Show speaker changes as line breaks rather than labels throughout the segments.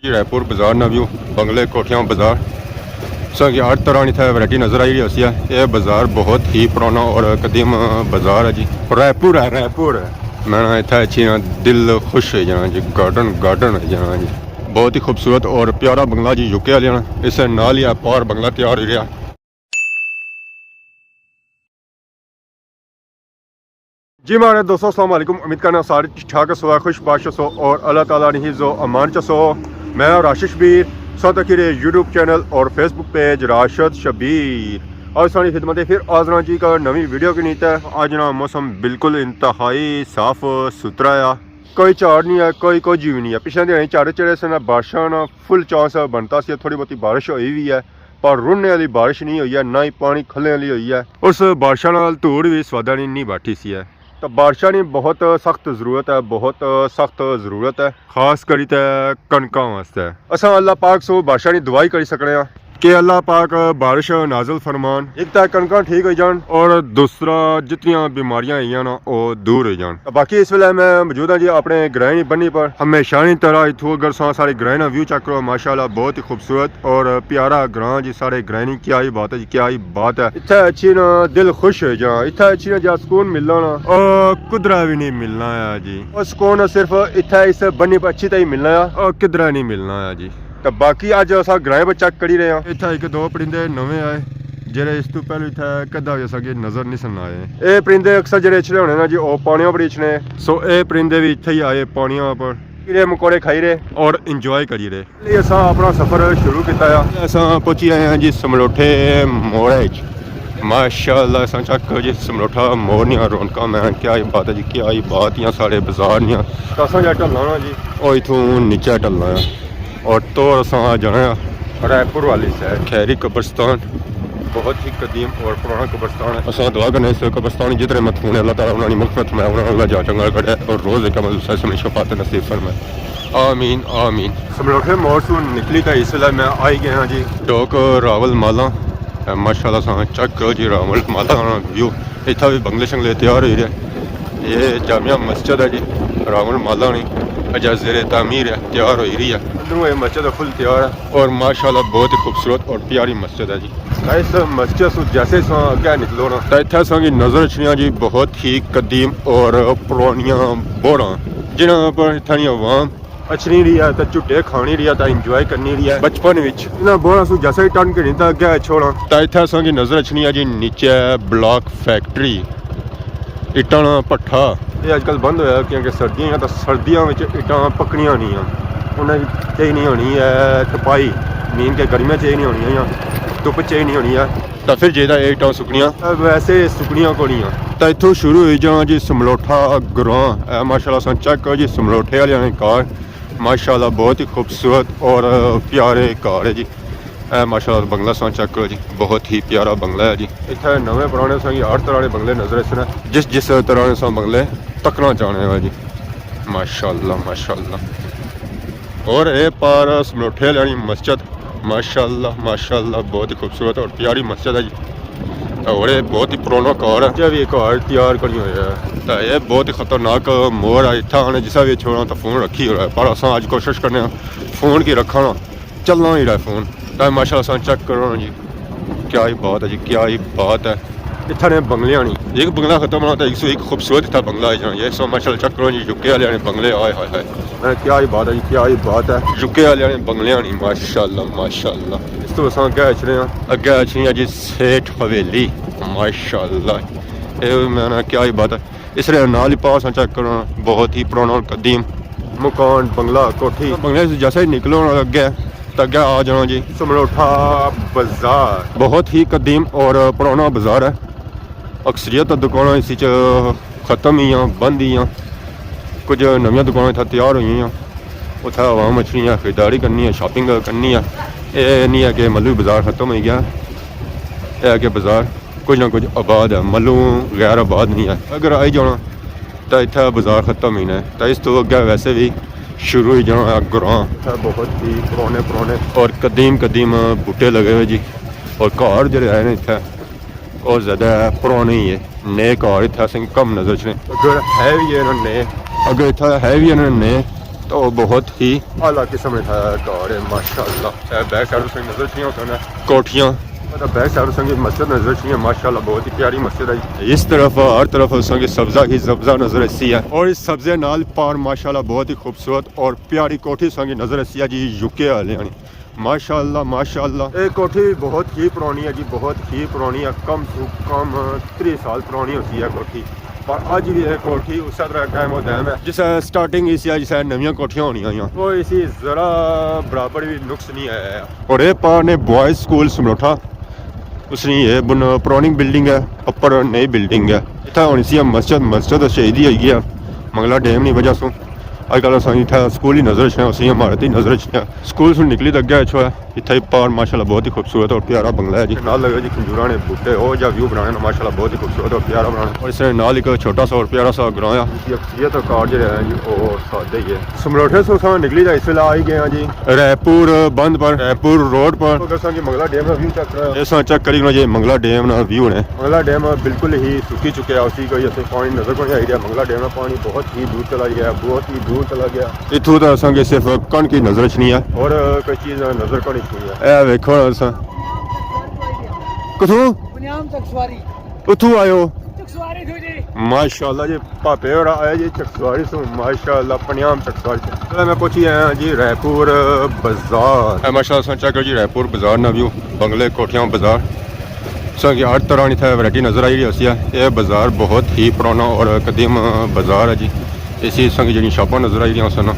जी रायपुर बाजार ना व्यू बंगले कोठियां बाजार सा की हर तरह की वैरायटी नज़र आई रही है। ये बाजार बहुत ही पुराना और कदीम बाजार है जी। रायपुर है मैं इतना अच्छी ना दिल खुश हो जाना जी। गार्डन है जाना जी। बहुत ही खूबसूरत और प्यारा बंगला जी यूके वाले इस नाल ही पार बंगला तैयार हो रहा। जी मारे दोस्तों अस्सलाम वालेकुम। उम्मीद करना सारे ठाक सो खुश बाश सो और अल्लाह ताला ने जो अमान च सो। मैं राशिद शबीर साथ यूट्यूब चैनल और फेसबुक पेज राशिद शबीर और सारी खिदमत फिर आजरा जी का नवी वीडियो की नीत है। आज ना मौसम बिल्कुल इंतहाई साफ सुथरा है, कोई झाड़ नहीं है, कोई कुछ भी नहीं है। पिछले दिन झाड़ चढ़े से ना बारिशा ना फुल चांस बनता सी, थोड़ी बहुत बारिश हुई भी है पर रुनने वाली बारिश नहीं हुई है, ना ही पानी खलने वाली हुई है। उस बारिशा नाल धूड़ भी स्वादा नहीं बैठी सी है। तो बारिशा की बहुत सख्त जरूरत है, बहुत सख्त जरूरत है, खास करी तो कणकों वास्ते। असा अल्लाह पाक सो बारिशा की दुआई कर सकते हैं कि अल्लाह पाक बारिश नाजल फरमान, एक तो कणकां ठीक हो जान और दूसरा जितनी बीमारियां आई ना वो दूर हो जान। बाकी इस वेले मैं मौजूद हाँ जी अपने ग्रहणी बन्नी पर। हमेशा की तरह इतों अगर सारे ग्रहण व्यू चेक करो माशाल्लाह बहुत ही खूबसूरत और प्यारा ग्रां जी। सारे ग्रहणी क्या ही बात है जी, क्या ही बात है। इतना अच्छी ना दिल खुश हो जा, इतना अच्छी ना जा सुकून मिलना ना और कुदरा भी नहीं मिलना है जी। और सुकून सिर्फ इतना इस बन्नी पर अच्छी तरह मिलना है और किधरा नहीं मिलना है जी। तो बाकी अज अस ग्रां पर चेक करी रहे हैं। इतना एक दो परिंदे नवे आए जेरे इस तो पहले इतना कदा अगे नजर नहीं सन आए। ये परिंदे अक्सर जेरे इछले होने ना जी वो पानियों पर इछने। सो ये परिंदे भी इतने ही आए पानियों पर, कीड़े मकोड़े खाई रहे और इंजॉय करी रहे। अस अपना सफर शुरू किया। अस पहुंची आए हैं जी समलोठे मोड़ माशाल्लाह। अस चेक करो जी समलोठा मोड़ नहीं रौनक मैं क्या ही बात है जी, क्या ही बात या सारे बाजार नहीं। तो असा जो ढलना जी और इतों नीचे ढलना है और तो असा जाना रायपुर वाली साइड खैरी कब्रस्तान, बहुत ही कदीम और पुराना कब्रस्तान है। असा दुआ करने इस कब्रस्तान जितने मथून अल्लाह ताला उन्होंने मगफरत में उन्होंने जा चंगा करे और रोज़ एक अमल शफात नसीब फरमाए, आमीन आमीन। समलोठे मोड़ से निकली तो इस वेले मैं आई गया हाँ जी टोक रावल माला। माशाल्लाह सा चेक करो जी रावल माला व्यू। इतना भी बंगले शंगले तैयार हो रहे। ये जामिया मस्जिद है जी रावल माला नहीं अजा ज़ेरे तामीर है, तैयार हो रही है। अंदरों ये मस्जिद फुल तैयार है और माशाल्लाह बहुत ही खूबसूरत और प्यारी मस्जिद है जी। इस मस्जिद से जैसे अगर निकलो ना तो इतना की नज़र अच्छियाँ जी बहुत ही कदीम और पुरानियाँ बोड़ा जिन्होंने पर इतनी आवाम अच्छी रही है तो झुटे खानी रही है तो इंजॉय करनी रही है। बचपन में बोड़ा सू जैसे ही टन के नहीं था अगर छोड़ा तो इतना की नज़र अच्छी है जी। नीचे ब्लॉक फैक्ट्री इट्टां भट्ठा ये अजकल बंद होया क्योंकि सर्दियां तो सर्दियों में इट्टां पकनियां नहीं उन्हें चाहिए नहीं होनी है टपाई, मीन के गर्मियां चाहिए नहीं होनी या धुप चाहिए नहीं होनी है तो फिर जेदा ये इट्टां सुकनियां वैसे सुकनियां को नहीं तो इतों शुरू हो जाना जी समलोठा ग्रां। माशाल्लाह सन चेक करो जी समलोठे वाले ने कार माशाल्लाह बहुत ही खूबसूरत और प्यारे कार है जी। माशाल्लाह बंगला सा चेक करो जी बहुत ही प्यारा बंगला है जी। इतने नवे पुराने सा हर तरह के बंगले नजर इस जिस तरह से बंगले तकना चाहने हैं जी माशाल्लाह माशाल्लाह। और ये पार समलोठे वाली मस्जिद माशाल्लाह माशाल्लाह बहुत ही खूबसूरत और प्यारी मस्जिद है जी। और ये बहुत ही पुराना घर है भी एक घर तैयार करी हुई है तो ये बहुत ही खतरनाक मोड़ है। इतना आने जिसा भी छोड़ा तो फोन रखी हो रहा है पर अस अज कोशिश करने फोन की रखा ना चलना ही रहा है फोन। तो माशाल्लाह चेक करो जी क्या ही बात है जी, क्या ही बात है। इतने बंगले नहीं एक बंगला खत्म होना तो 101 खूबसूरत था बंगला है ये सो माशाल्लाह चेक करो जी। यूके वाले बंगले आए हाय हाय क्या ही बात है जी, क्या ही बात है। यूके वाले बंगले नहीं माशाल्लाह माशाल्लाह। इस तो अस अगे अच्छे अगे अच्छी जी सेठ हवेली माशाल्लाह। ये मैं क्या ही बात है। इस नाल ही पास चेक करो बहुत ही पुराना कदीम मकान बंगला कोठी। बंगले से जैसे ही निकलो अगे तो अगे आ जाना जी समलोठा बाजार, बहुत ही कदीम और पुराना बाजार है। अक्सरियत दुकानें इस खत्म ही बंद ही कुछ नवी दुकानें इतना तैयार हुई उतना आवाम अच्छी खरीदारी करनी है शॉपिंग करनी है। ये नहीं है कि मल्लू बाजार खत्म हो गया, यह है कि बाजार कुछ ना कुछ आबाद है, मल्लू गैर आबाद नहीं है। अगर आई जाना तो इतना बाजार खत्म ही है तो इस तो अगर वैसे भी शुरू ही जाना ग्रां बहुत ही पुराने और कदीम बूटे लगे हुए जी। और घर जो है ना इतना और ज़्यादा पुराने ही है, नए घर इतना कम नजर च अगर है भी है नए अगर इतना है भी ने खूबसूरत और बहुत ही आला किस्म का घर है माशाल्लाह। बैक साइड से नजर चाहिए होता है कोठियाँ, मतलब बैक साइड संगे मस्जिद नजर चाहिए माशाल्लाह, बहुत ही प्यारी मस्जिद है। इस तरफ हर तरफ संगे सब्जा ही सब्जा नजर आती है और इस सब्जे नाल पार माशाल्लाह बहुत ही खूबसूरत और प्यारी कोठी संगे नजर आती है जी यूके वाले माशाल्लाह माशाल्लाह। ये कोठी बहुत ही पुरानी है जी, बहुत ही पुरानी है, कम से कम 30 साल पुरानी होती है कोठी, पर अज भी यह कोठी उस तरह कायम दैम है जिस स्टार्टिंग इस जिस नवी कोठियाँ होनी आई वो इसी जरा बराबर भी नुक्स नहीं आया। और ये पार ने बॉयज स्कूल समरोठा, उसने ये पुरानी बिल्डिंग है, ऊपर नई बिल्डिंग है। इतना होनी सी मस्जिद शहीदी आई है मंगला डैम की वजह से। अजकल अस इतना स्कूल ही नजर च उसी इमारत ही नजर च स्कूल से निकली तो अगे छो इतना ही पार माशाल्लाह बहुत ही खूबसूरत और प्यारा बंगला है जी। नाल लगे जी खंजूरा ने बूटे हो जा व्यू बनाने माशाल्लाह बहुत ही खूबसूरत और प्यारा बनाना। और इसने नाल एक छोटा सा और प्यारा सा ग्रां है जिसकी अक्सरियत कार जो है जी और सादे ही है। समरोठे से उस निकली जाए इस वेला आई गए जी रायपुर बंद पर, रायपुर रोड पर मंगला डैम का व्यू चेक करी जी। मंगला डैम का व्यू ने मंगला डैम बिल्कुल ही सुखी चुके हैं, उसी कोई असं पानी नजर को नहीं आई रहा। मंगला डैम का पानी बहुत ही दूर चला गया, बहुत ही दूर चला गया। इतों तो असें सिर्फ कणक की नजर च नहीं है और कोई चीज़ नजर को नहीं है। वेखो किथों उथों आयो माशाल्लाह जी, भापे और आया जी चकसवारी से माशाल्लाह पनियाम चकसवारी। मैं पहुंची आया जी रायपुर बाजार माशाल्लाह। चेक जी रायपुर बाजार ना व्यू बंगले कोठियां बाजार संग हर तरह की इतना वैरायटी नजर आई रही है। यह बाजार बहुत ही पुराना और कदीम बाजार है जी। इसी संग जी शॉपां नजर आई रही सन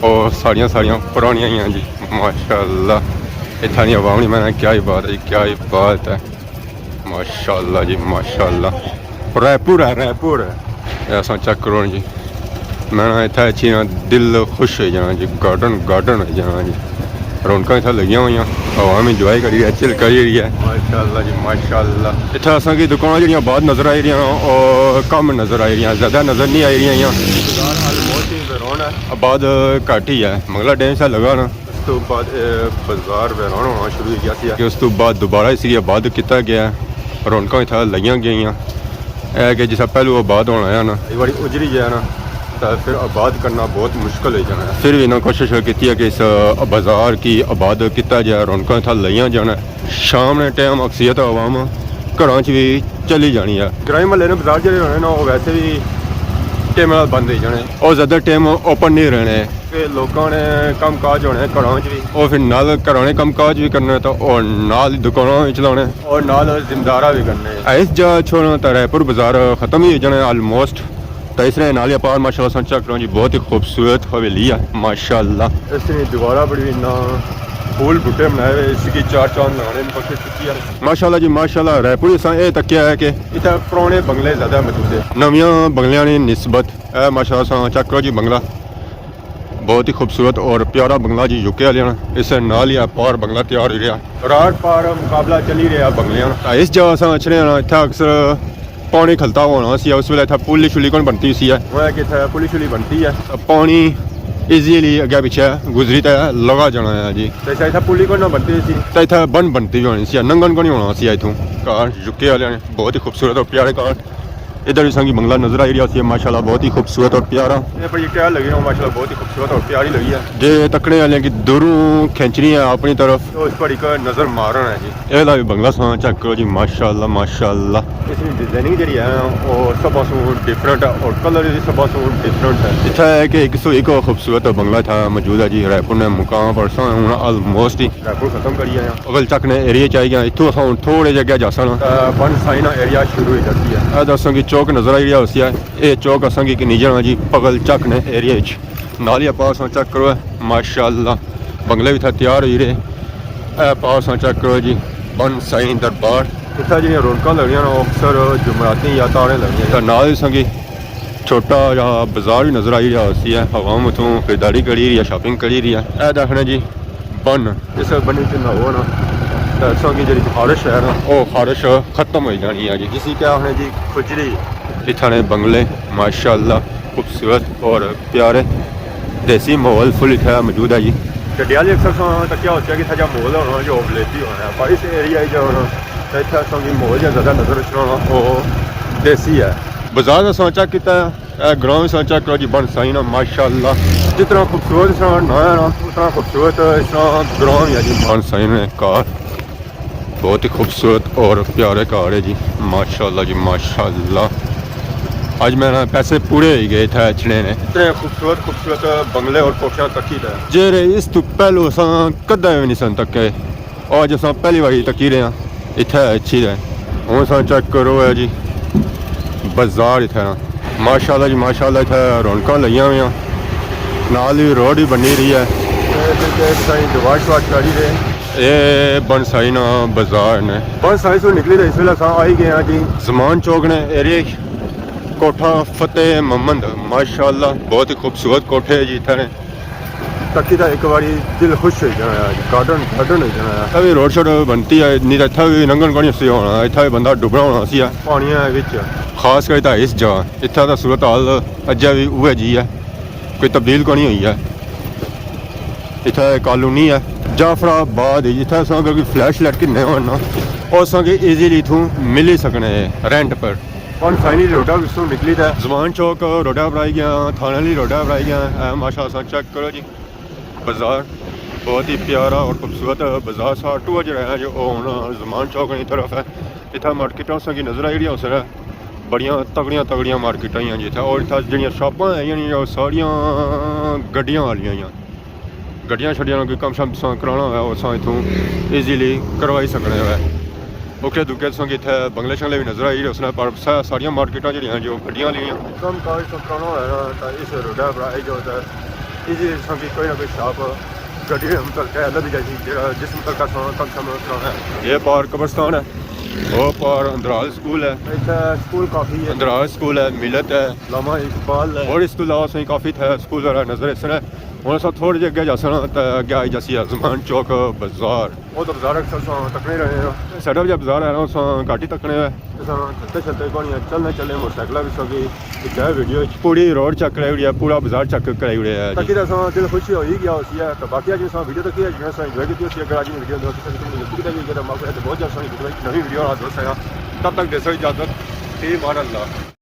और सारियां पुरानियां ही हैं जी माशाल्लाह। इतना नहीं आवाम नहीं, मैंने क्या ही बात है जी, क्या ही बात है माशाल्लाह जी माशाल्लाह। रायपुर है ऐसा चेक करो जी, मैं इतना अच्छी ना दिल खुश हो जाना जी, गार्डन हो जाना जी। रौनक इतना लगी हुई आवाम इंजॉय करी है, चिल करी रही है माशाल्लाह जी माशाल्लाह। इतना असा की दुकान जी बाद नजर आई रही और कम नजर आई रही, ज़्यादा नजर नहीं आई रही। आबाद घट ही है, मंगला डैम से लगा ना उस तो बाद बाजार वैरान होना शुरू हो गया कि उस तो बाद दोबारा इसी आबाद किया गया। रौनक इतना लगियां गई कि जिस पहलू आबाद होना है ना एक बार उजरी जाए ना तो फिर आबाद करना बहुत मुश्किल हो जाना है। फिर भी ना कोशिश की है कि इस बाजार की आबाद किया जाए, रौनक इतना लगियां जाना। शाम ने टाइम अक्सरियत आवाम घरों भी चली जानी है। ग्रामीण महल्ले ने बाजार जो होने ना वो वैसे भी टाइम बंद हो जाने और ज़्यादा टाइम ओपन नहीं रहने। फिर लोगों ने कम काज होने घरों भी और फिर नाल घरों ने कम काज भी करने तो और नाल दुकानों भी चलाने और नाल जिम्मेदारा भी करने। इस जगह छोड़ना तो रायपुर बाजार ख़त्म ही हो जाने ऑलमोस्ट। तो इसलिए नालिया पार माशाल्लाह चेक करो जी, बहुत ही खूबसूरत हवेली है माशाल्लाह। इसने दोबारा बड़ी ना फूल बूटे बनाए हुए, इसकी चार चांद लगाने की कोशिश की है माशाल्लाह जी माशाल्लाह। रायपुर ये तकिया है कि इतना पुराने बंगले ज़्यादा मौजूद है नविया बंगलियां की निस्बत। माशाल्लाह चेक करो जी बंगला बहुत ही खूबसूरत और प्यारा बंगला जी यूके वाले। इस नाल ही पार बंगला तैयार हो रहा, रात पार मुकाबला चली रहा बंगलियां। इस जगह अस अच्छे इतना अक्सर पानी खलता होना सी, उस वे इतना पुली शुली कौन बनती सी है कि इतना पुली शुली बनती है, पानी ईजीली अगे पिछे गुजरी तो लगा जाना है जी। इतना पुली को ना बनती सी तो इतना बन बनती भी होनी सी, नंगन को नहीं होना सी। इतों कार यूके वाले ने बहुत ही खूबसूरत और प्यारे कार। इधर भी संगी बंगला नजर आई रहा है माशाल्लाह, बहुत ही खूबसूरत और प्यारा। ये पर क्या लगी रहा माशाल्लाह, बहुत ही खूबसूरत और प्यारी लगी है। जे तकने वाले की दूरों खींचनी है अपनी तरफ तो इस पर एक नजर मारना है जी। ये भी बंगला सा चेक करो जी माशाल्लाह माशाल्लाह। इसकी डिजाइनिंग जी है और सब डिफरेंट है और कलर भी सब डिफरेंट है। इतना है कि 101 खूबसूरत बंगला था मौजूद है जी रायपुर ने मुकाम पर ऑलमोस्ट ही रायपुर खत्म करिए अगल चक ने एरिया चाहिए। इतों अस थोड़े जगह जा बन साइना एरिया शुरू हो जाती है। दसों चौक नजर आई रहा उसी है, ये चौक असा की नहीं जाना जी पगल चक ने एरिया नालिया पास चेक करो माशाल्लाह। बंगले भी था तैयार हो रहे पास चेक करो जी बन साई दरबार। इतना जी रौनक लगनिया अक्सर जुमराती या तारें लगनिया नाल संगी छोटा या बाजार भी नजर आई रहा उसी है। आवाम उतों खरीदारी करी रही है, शॉपिंग करी रही है। यह देखने जी बन इस बनी च नहो ना तो की जी खारिश है ना वो खारिश खत्म हो जानी है जी। इसी क्या है जी खुजली। इतने बंगले माशाल्लाह खूबसूरत और प्यारे देसी माहौल फुल इतना मौजूद है जी। गड्डिया अक्सर तक क्या होता है कि सजा माहौल होना जो विलेती होना है, पर इस एरिया जो होना तो इतना माहौल ज़्यादा नजर होना वो देसी है। बाजार का चेक किया ग्राउंड सा चेक करो जी बन सही ना माशाल्लाह जितना खूबसूरत सा नया ना उतना खूबसूरत इसका ग्राउंड है जी बन सही ने कार बहुत ही खूबसूरत और प्यारे कार है जी माशाल्लाह जी माशाल्लाह आज मैंने पैसे पूरे ही गए थे अचने ने इतने खूबसूरत खूबसूरत बंगले और कोठियां तकी रहे जेरे इस तो पहले असा कदा भी नहीं सन तके आज असा पहली बारी तकी रहे हैं इतना अच्छी रहे हूँ सा चेक करो है जी बाजार इतना माशाल्लाह जी माशाल्लाह इतना रौनक लगी हुई नाल ही रोड भी बनी रही है दवाश वाश करी रहे ये बनसाई ना बाजार ने बनसाई से निकली रहे इस वे अस आई गए हैं जी जमान चौक ने एरिए कोठा फतेह मोहम्मद माशाल्लाह बहुत ही खूबसूरत कोठे है जी इतने तकी का एक बारी दिल खुश हो जाना गार्डन गार्डन हो जाना अभी रोड शोड बनती है नहीं तो इतना भी लंघन को नहीं होना इतना भी बंदा डुबना होना सी पानी खास कर इस जगह इतना तो सूरत हाल अजे भी उहे जी है कोई तब्दील को नहीं हुई है इतना कॉलोनी है जाफराबाद जिथे अस अगर कोई फ्लैश लाइट किन्ने होना और असें ईजीली इतों मिल ही सकने रेंट पर और फाइनली रोडा विसों निकली था जमान चौक रोडा पर आई गया थाने वाली रोडा पर आई गया माशाल्लाह चेक करो जी बाजार बहुत ही प्यारा और खूबसूरत बाजार सा टू अज रहा है जो जमान चौक की तरफ है इतना मार्केटा की नज़र आई उस बड़िया तगड़िया तगड़िया मार्केटा ही जी और इतना जो शॉपां है सारिया गड्डियां वाली गड्डियां छड्डियां कोई कम शम कराना हो अस इतों ईजीली करवाई सकने है ओके दुके कि इतने बंगले शंगले भी नज़र आई उसने पर सारिया मार्केटा जो गड्डियां लिया कम काज कराना हो इस रोडा पर आई जाओ ईजीली कि कोई ना कोई शॉप गड्डी मतलब अलग जाए जिस मतलब का कम शम कराना है ये पार कब्रस्तान है वो पार अंदराल स्कूल है इतना स्कूल काफ़ी है अंदराल स्कूल है मिलत है लामा इकबाल है और इसके अलावा सही काफ़ी था स्कूल नज़र इस तरह हूँ अस थोड़े जे अगे जाना तो अगे आई जैसी जमान चौक बाजार वो तो बाजार अक्सर तकने रहे हैं साइड जो बाजार है ना उस घट ही तकने चलते चलते कौन चलने चले मोटरसाइकिल भी सो क्या वीडियो पूरी रोड चेक कराई हुई है पूरा बाजार चेक कराई हुई है ताकि दिल खुशी हो ही गया उसी है तो बाकी जो वीडियो तक इंजॉय की अगर आज वीडियो बहुत जल्द नवी वीडियो दोस्त है तब तक दे इजाजत मान अल्लाह।